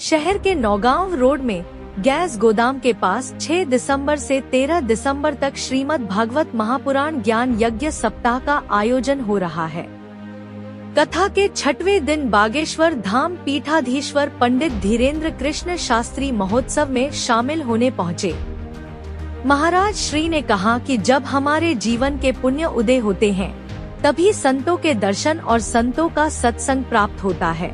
शहर के नौगांव रोड में गैस गोदाम के पास 6 दिसंबर से 13 दिसंबर तक श्रीमद् भागवत महापुराण ज्ञान यज्ञ सप्ताह का आयोजन हो रहा है। कथा के 6वें दिन बागेश्वर धाम पीठाधीश्वर पंडित धीरेन्द्र कृष्ण शास्त्री महोत्सव में शामिल होने पहुँचे। महाराज श्री ने कहा कि जब हमारे जीवन के पुण्य उदय होते हैं तभी संतों के दर्शन और संतों का सत्संग प्राप्त होता है।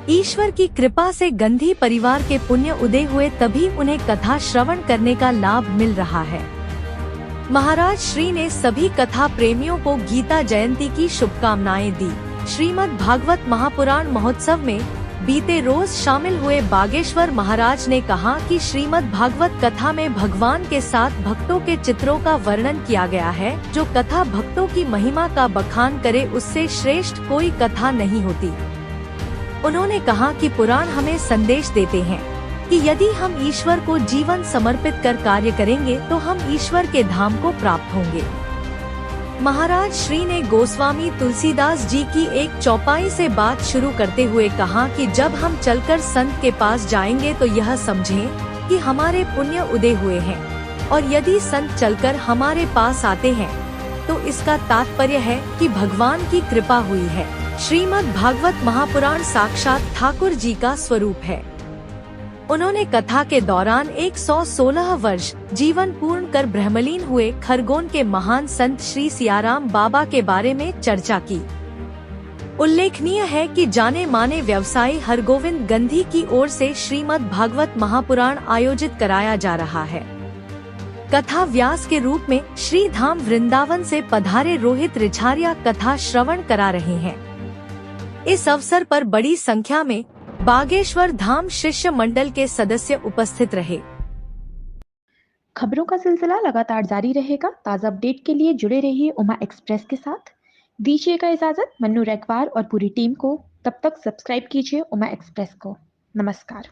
ईश्वर की कृपा से गंधी परिवार के पुण्य उदय हुए तभी उन्हें कथा श्रवण करने का लाभ मिल रहा है। महाराज श्री ने सभी कथा प्रेमियों को गीता जयंती की शुभकामनाएं दी। श्रीमद् भागवत महापुराण महोत्सव में बीते रोज शामिल हुए बागेश्वर महाराज ने कहा कि श्रीमद् भागवत कथा में भगवान के साथ भक्तों के चित्रों का वर्णन किया गया है। जो कथा भक्तों की महिमा का बखान करे उससे श्रेष्ठ कोई कथा नहीं होती। उन्होंने कहा कि पुराण हमें संदेश देते हैं कि यदि हम ईश्वर को जीवन समर्पित कर कार्य करेंगे तो हम ईश्वर के धाम को प्राप्त होंगे। महाराज श्री ने गोस्वामी तुलसीदास जी की एक चौपाई से बात शुरू करते हुए कहा कि जब हम चलकर संत के पास जाएंगे तो यह समझें कि हमारे पुण्य उदय हुए हैं, और यदि संत चलकर हमारे पास आते हैं तो इसका तात्पर्य है कि भगवान की कृपा हुई है। श्रीमद् भागवत महापुराण साक्षात ठाकुर जी का स्वरूप है। उन्होंने कथा के दौरान 116 वर्ष जीवन पूर्ण कर ब्रह्मलीन हुए खरगोन के महान संत श्री सियाराम बाबा के बारे में चर्चा की। उल्लेखनीय है कि जाने माने व्यवसायी हरगोविंद गंधी की ओर से श्रीमद् भागवत महापुराण आयोजित कराया जा रहा है। कथा व्यास के रूप में श्री धाम वृंदावन से पधारे रोहित रिछारिया कथा श्रवण करा रहे हैं। इस अवसर पर बड़ी संख्या में बागेश्वर धाम शिष्य मंडल के सदस्य उपस्थित रहे। खबरों का सिलसिला लगातार जारी रहेगा। ताज़ा अपडेट के लिए जुड़े रहिए उमा एक्सप्रेस के साथ। दीजिएगा इजाजत मन्नू रैकवार और पूरी टीम को। तब तक सब्सक्राइब कीजिए उमा एक्सप्रेस को। नमस्कार।